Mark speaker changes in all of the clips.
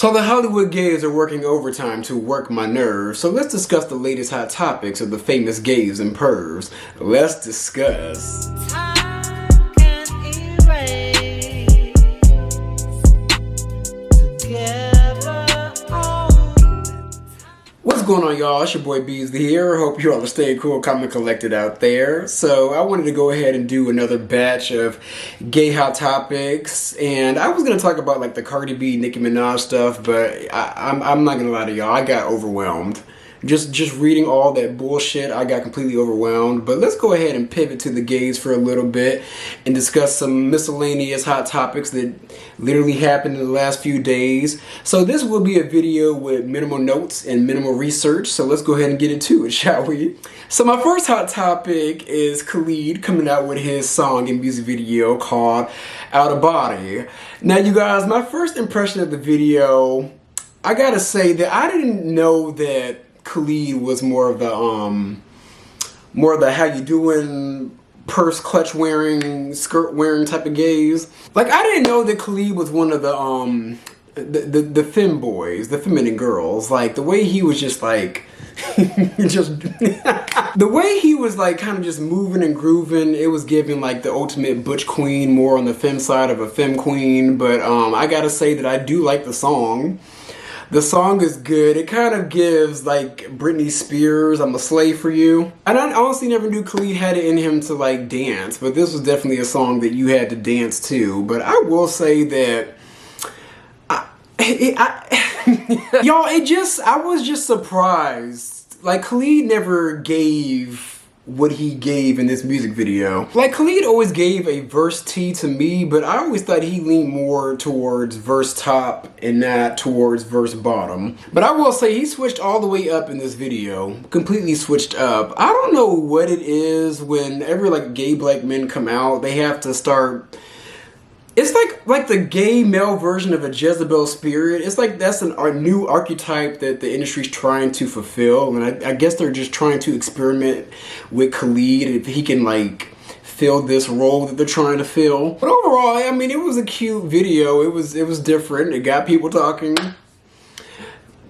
Speaker 1: So the Hollywood gays are working overtime to work my nerves, so let's discuss the latest hot topics of the famous gays and pervs. Let's discuss. What's going on, y'all? It's your boy Beasley here. Hope you all are staying cool, calm, and collected out there. So I wanted to go ahead and do another batch of gay hot topics, and I was gonna talk about like the Cardi B, Nicki Minaj stuff, but I'm not gonna lie to y'all. I got overwhelmed. Just reading all that bullshit, I got completely overwhelmed. But let's go ahead and pivot to the gays for a little bit and discuss some miscellaneous hot topics that literally happened in the last few days. So this will be a video with minimal notes and minimal research. So let's go ahead and get into it, shall we? So my first hot topic is Khalid coming out with his song and music video called Out of Body. Now you guys, my first impression of the video, I gotta say that I didn't know that Khalid was more of the how you doing, purse clutch wearing, skirt wearing type of gays. Like I didn't know that Khalid was one of the femme boys, the feminine girls. Like the way he was just like just the way he was like kind of just moving and grooving, it was giving like the ultimate butch queen, more on the femme side of a femme queen. But I gotta say that I do like the song. The song is good. It kind of gives like Britney Spears, I'm a slave for you. And I honestly never knew Khalid had it in him to like dance, but this was definitely a song that you had to dance to. But I will say that y'all, I was just surprised. Like Khalid never gave what he gave in this music video. Like Khalid always gave a verse T to me, but I always thought he leaned more towards verse top and not towards verse bottom. But I will say he switched all the way up in this video. Completely switched up. I don't know what it is whenever like gay black men come out, they have to start. It's like the gay male version of a Jezebel spirit. It's like that's a new archetype that the industry's trying to fulfill. And I guess they're just trying to experiment with Khalid if he can like fill this role that they're trying to fill. But overall, I mean, it was a cute video. It was different. It got people talking.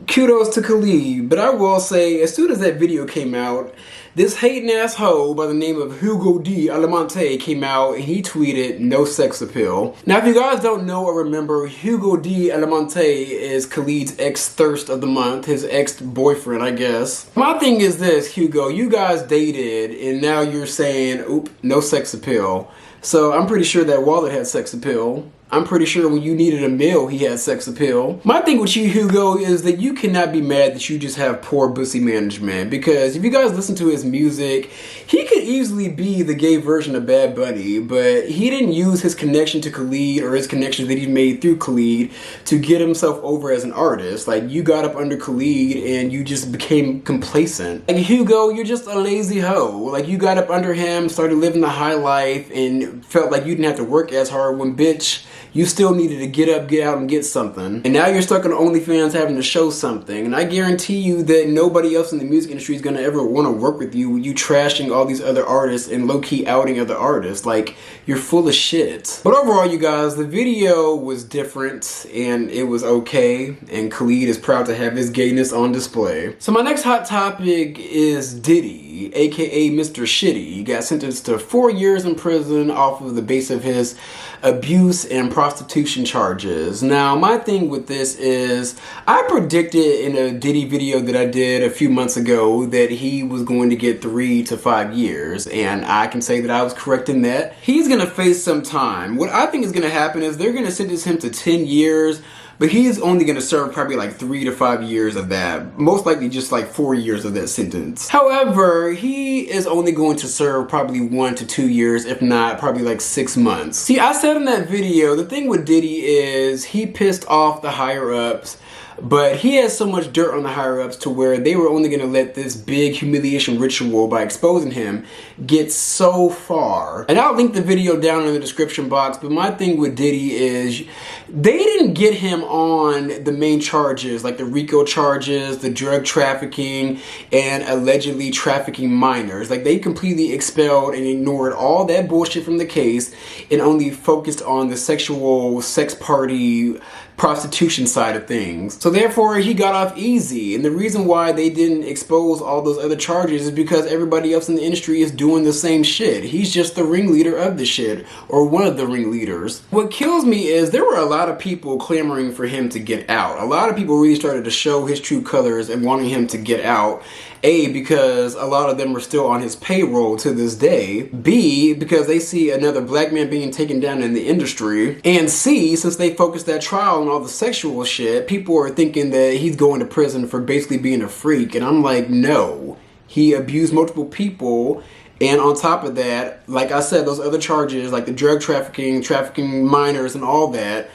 Speaker 1: Kudos to Khalid. But I will say, as soon as that video came out, this hating ass hoe by the name of Hugo D. Alemante came out and he tweeted, "No sex appeal." Now, if you guys don't know or remember, Hugo D. Alemante is Khalid's ex-thirst of the month, his ex-boyfriend, I guess. My thing is this, Hugo, you guys dated and now you're saying, oop, no sex appeal. So I'm pretty sure that Wallet had sex appeal. I'm pretty sure when you needed a meal, he had sex appeal. My thing with you, Hugo, is that you cannot be mad that you just have poor pussy management. Because if you guys listen to his music, he could easily be the gay version of Bad Bunny. But he didn't use his connection to Khalid or his connections that he made through Khalid to get himself over as an artist. Like, you got up under Khalid and you just became complacent. Like, Hugo, you're just a lazy hoe. Like, you got up under him, started living the high life, and felt like you didn't have to work as hard when, bitch, you still needed to get up, get out, and get something. And now you're stuck on OnlyFans having to show something. And I guarantee you that nobody else in the music industry is going to ever want to work with you trashing all these other artists and low-key outing other artists. Like, you're full of shit. But overall, you guys, the video was different and it was okay. And Khalid is proud to have his gayness on display. So my next hot topic is Diddy, aka Mr. Shitty. He got sentenced to 4 years in prison off of the base of his abuse and prostitution charges. Now, my thing with this is I predicted in a Diddy video that I did a few months ago that he was going to get 3 to 5 years, and I can say that I was correct in that. He's gonna face some time. What I think is gonna happen is they're gonna sentence him to 10 years, but he's only going to serve probably like 3 to 5 years of that. Most likely just like 4 years of that sentence. However, he is only going to serve probably 1 to 2 years, if not probably like 6 months. See, I said in that video, the thing with Diddy is he pissed off the higher ups, but he has so much dirt on the higher ups to where they were only going to let this big humiliation ritual by exposing him get so far. And I'll link the video down in the description box, but my thing with Diddy is they didn't get him on the main charges, like the RICO charges, the drug trafficking, and allegedly trafficking minors. Like, they completely expelled and ignored all that bullshit from the case and only focused on the sexual sex party prostitution side of things. So therefore he got off easy, and the reason why they didn't expose all those other charges is because everybody else in the industry is doing the same shit. He's just the ringleader of the shit, or one of the ringleaders. What kills me is there were a lot of people clamoring for him to get out. A lot of people really started to show his true colors and wanting him to get out. A, because a lot of them are still on his payroll to this day. B, because they see another black man being taken down in the industry. And C, since they focused that trial on all the sexual shit, people are thinking that he's going to prison for basically being a freak. And I'm like, no. He abused multiple people. And on top of that, like I said, those other charges, like the drug trafficking, trafficking minors and all that,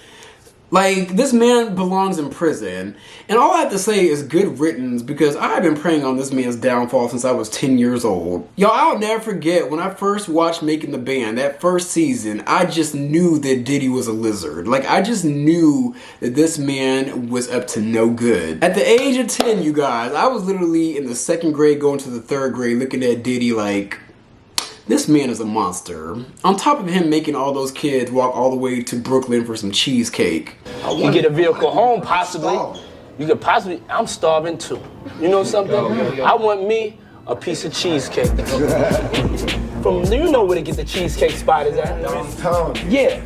Speaker 1: like, this man belongs in prison. And all I have to say is good riddance, because I've been preying on this man's downfall since I was 10 years old. Y'all, I'll never forget when I first watched Making the Band, that first season, I just knew that Diddy was a lizard. Like, I just knew that this man was up to no good. At the age of 10, you guys, I was literally in the 2nd grade going to the 3rd grade looking at Diddy like, this man is a monster. On top of him making all those kids walk all the way to Brooklyn for some cheesecake.
Speaker 2: You get a vehicle home, possibly. You could possibly, I'm starving too. You know something? I want me a piece of cheesecake. You know where to get the cheesecake spot is at?
Speaker 3: Downtown.
Speaker 2: Yeah.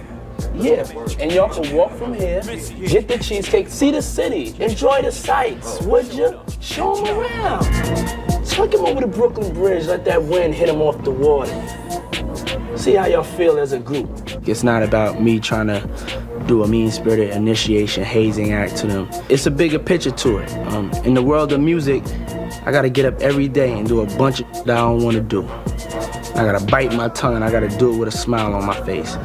Speaker 2: And y'all can walk from here, get the cheesecake, see the city, enjoy the sights, would you? Show them around. Take him over to Brooklyn Bridge, let that wind hit him off the water. See how y'all feel as a group. It's not about me trying to do a mean-spirited initiation hazing act to them. It's a bigger picture to it. In the world of music, I gotta get up every day and do a bunch of that I don't wanna do. I gotta bite my tongue and I gotta do it with a smile on my face.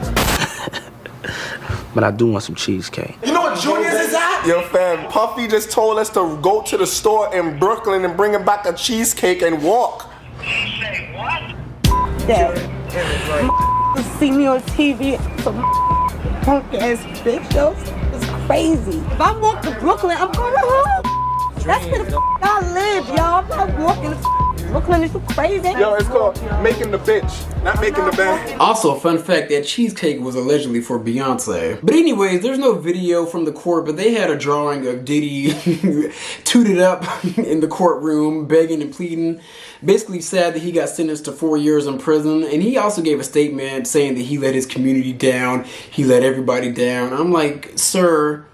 Speaker 2: But I do want some cheesecake.
Speaker 3: You know what Junior's is at? Yo, fam, Puffy just told us to go to the store in Brooklyn and bring him back a cheesecake and walk.
Speaker 4: You say what?
Speaker 5: Dad, see me on TV, some punk ass bitch. It's crazy. If I walk to Brooklyn, I'm going home. That's where the I live, y'all. I'm not walking to Brooklyn. Is you crazy?
Speaker 3: Yo, it's called making the bitch, not making the band.
Speaker 1: Also, fun fact, that cheesecake was allegedly for Beyonce. But anyways, there's no video from the court, but they had a drawing of Diddy tooted up in the courtroom, begging and pleading. Basically said that he got sentenced to 4 years in prison, and he also gave a statement saying that he let his community down, he let everybody down. I'm like, sir,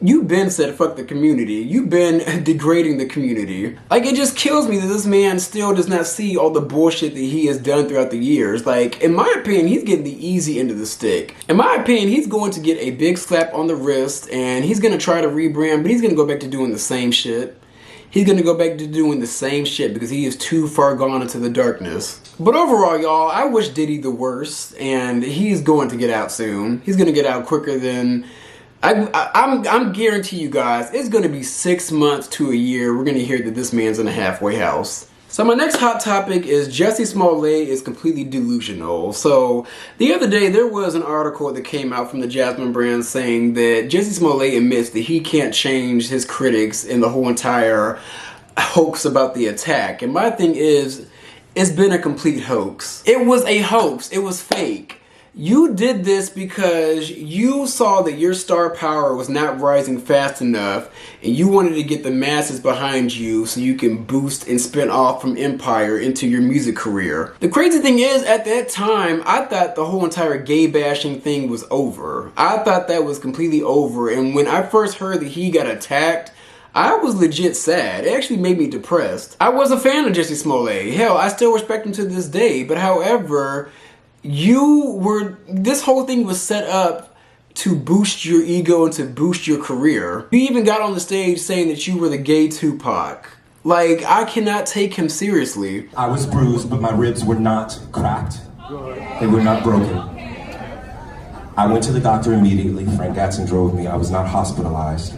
Speaker 1: you've been said fuck the community. You've been degrading the community. Like, it just kills me that this man still does not see all the bullshit that he has done throughout the years. Like, in my opinion, he's getting the easy end of the stick. In my opinion, he's going to get a big slap on the wrist, and he's going to try to rebrand, but he's going to go back to doing the same shit. He's going to go back to doing the same shit because he is too far gone into the darkness. But overall, y'all, I wish Diddy the worst, and he's going to get out soon. He's going to get out quicker than... I'm guarantee you guys, it's going to be 6 months to a year. We're going to hear that this man's in a halfway house. So my next hot topic is Jussie Smollett is completely delusional. So the other day there was an article that came out from the Jasmine brand saying that Jussie Smollett admits that he can't change his critics in the whole entire hoax about the attack. And my thing is, it's been a complete hoax. It was a hoax. It was fake. You did this because you saw that your star power was not rising fast enough and you wanted to get the masses behind you so you can boost and spin off from Empire into your music career. The crazy thing is, at that time, I thought the whole entire gay bashing thing was over. I thought that was completely over, and when I first heard that he got attacked, I was legit sad. It actually made me depressed. I was a fan of Jussie Smollett. Hell, I still respect him to this day, but however, this whole thing was set up to boost your ego and to boost your career. You even got on the stage saying that you were the gay Tupac. Like, I cannot take him seriously.
Speaker 6: I was bruised, but my ribs were not cracked. They were not broken. I went to the doctor immediately. Frank Gatson drove me. I was not hospitalized.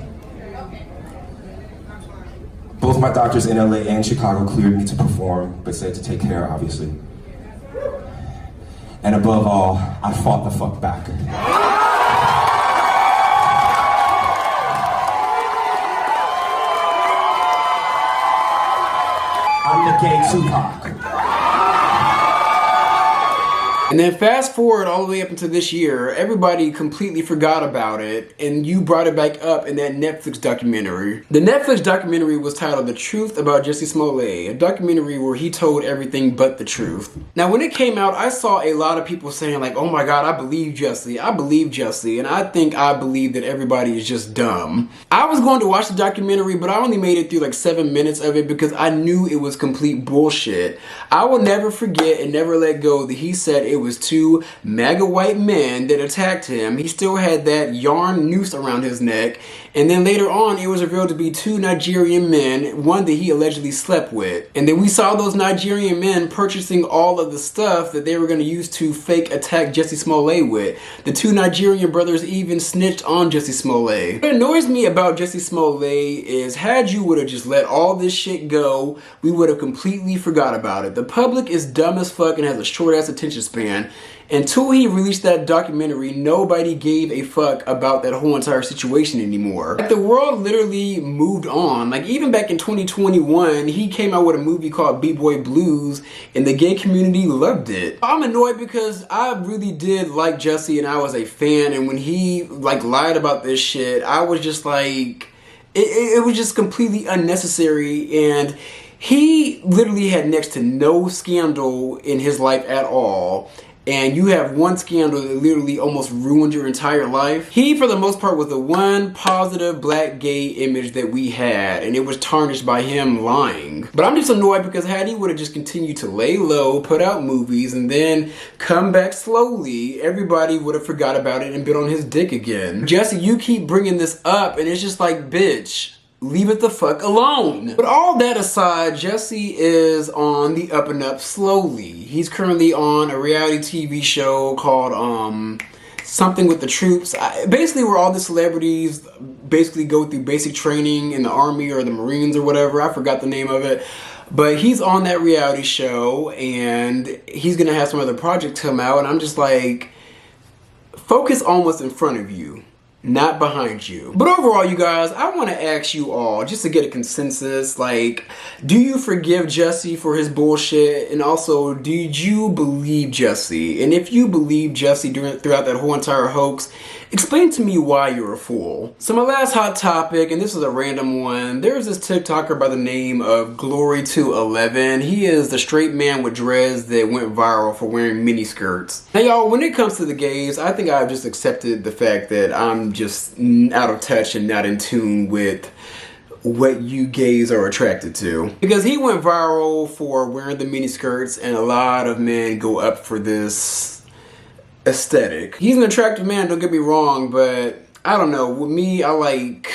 Speaker 6: Both my doctors in LA and Chicago cleared me to perform, but said to take care, obviously. And above all, I fought the fuck back. I'm the gay Tupac.
Speaker 1: And then fast forward all the way up into this year, everybody completely forgot about it, and you brought it back up in that Netflix documentary. The Netflix documentary was titled The Truth About Jussie Smollett, a documentary where he told everything but the truth. Now when it came out, I saw a lot of people saying like, oh my god, I believe Jussie, and I believe that everybody is just dumb. I was going to watch the documentary, but I only made it through like 7 minutes of it because I knew it was complete bullshit. I will never forget and never let go that he said it was 2 MAGA white men that attacked him. He still had that yarn noose around his neck, and then later on it was revealed to be 2 Nigerian men, one that he allegedly slept with. And then we saw those Nigerian men purchasing all of the stuff that they were going to use to fake attack Jussie Smollett with. The 2 Nigerian brothers even snitched on Jussie Smollett. What annoys me about Jussie Smollett is had you would have just let all this shit go, we would have completely forgot about it. The public is dumb as fuck and has a short ass attention span. Until he released that documentary, nobody gave a fuck about that whole entire situation anymore. Like, the world literally moved on. Like, even back in 2021, he came out with a movie called B-Boy Blues, and the gay community loved it. I'm annoyed because I really did like Jussie, and I was a fan, and when he like lied about this shit, I was just like, it was just completely unnecessary. And he literally had next to no scandal in his life at all. And you have one scandal that literally almost ruined your entire life. He, for the most part, was the one positive black gay image that we had, and it was tarnished by him lying. But I'm just annoyed because had he would have just continued to lay low, put out movies, and then come back slowly, everybody would have forgot about it and been on his dick again. Jussie, you keep bringing this up, and it's just like, bitch, leave it the fuck alone. But all that aside, Jussie is on the up and up slowly. He's currently on a reality TV show called something with the troops. Basically where all the celebrities basically go through basic training in the army or the Marines or whatever. I forgot the name of it. But he's on that reality show and he's gonna have some other project come out, and I'm just like, focus on what's in front of you, not behind you. But overall, you guys, I want to ask you all, just to get a consensus, like, do you forgive Jussie for his bullshit? And also, did you believe Jussie? And if you believe Jussie throughout that whole entire hoax, explain to me why you're a fool. So my last hot topic, and this is a random one, there's this TikToker by the name of Glory211. He is the straight man with dreads that went viral for wearing mini skirts. Now y'all, when it comes to the gays, I think I've just accepted the fact that I'm just out of touch and not in tune with what you gays are attracted to. Because he went viral for wearing the mini skirts, and a lot of men go up for this aesthetic. He's an attractive man, don't get me wrong, but I don't know, with me, I like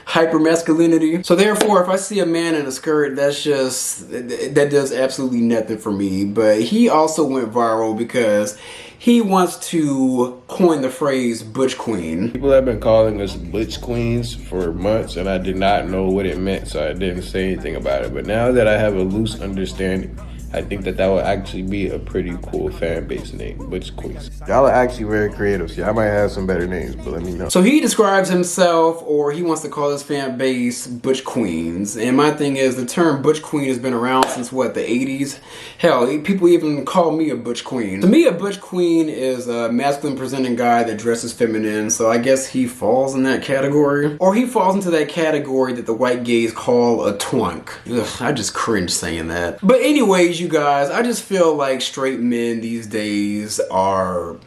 Speaker 1: hyper masculinity. So therefore, if I see a man in a skirt, that does absolutely nothing for me. But he also went viral because he wants to coin the phrase butch queen.
Speaker 7: People have been calling us butch queens for months, and I did not know what it meant, so I didn't say anything about it. But now that I have a loose understanding, I think that would actually be a pretty cool fan base name, Butch Queens. Y'all are actually very creative, so I might have some better names, but let me know.
Speaker 1: So he describes himself, or he wants to call his fan base Butch Queens. And my thing is, the term Butch Queen has been around since what, the 80s? Hell, people even call me a Butch Queen. To me, a Butch Queen is a masculine presenting guy that dresses feminine, so I guess he falls in that category. Or he falls into that category that the white gays call a twunk. Ugh, I just cringe saying that. But anyways, you guys, I just feel like straight men these days are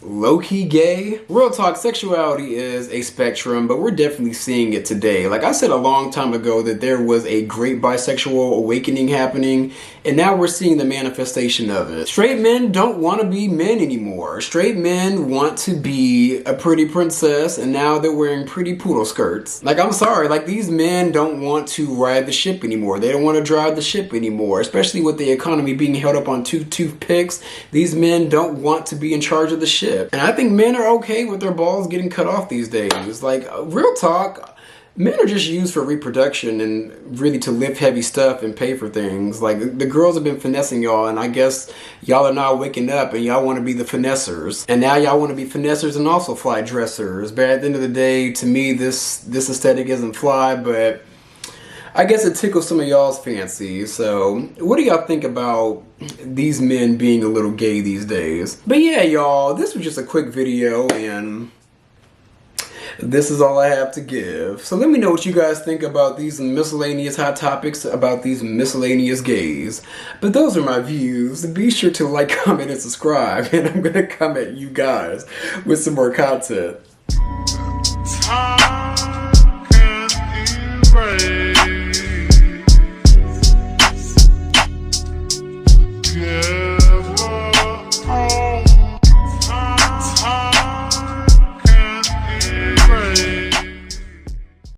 Speaker 1: low-key gay. Real talk, sexuality is a spectrum, but we're definitely seeing it today. Like I said a long time ago that there was a great bisexual awakening happening, and now we're seeing the manifestation of it. Straight men don't want to be men anymore. Straight men want to be a pretty princess, and now they're wearing pretty poodle skirts. Like, I'm sorry, like, these men don't want to ride the ship anymore. They don't want to drive the ship anymore, especially with the economy being held up on 2 toothpicks. These men don't want to be in charge of the ship. And I think men are okay with their balls getting cut off these days. Like, real talk, men are just used for reproduction and really to lift heavy stuff and pay for things. Like, the girls have been finessing y'all, and I guess y'all are now waking up and y'all want to be the finessers. And now y'all want to be finessers and also fly dressers. But at the end of the day, to me, this aesthetic isn't fly, but I guess it tickles some of y'all's fancy. So what do y'all think about these men being a little gay these days? But yeah, y'all, this was just a quick video, and this is all I have to give. So let me know what you guys think about these miscellaneous hot topics, about these miscellaneous gays. But those are my views. Be sure to like, comment, and subscribe. And I'm going to come at you guys with some more content.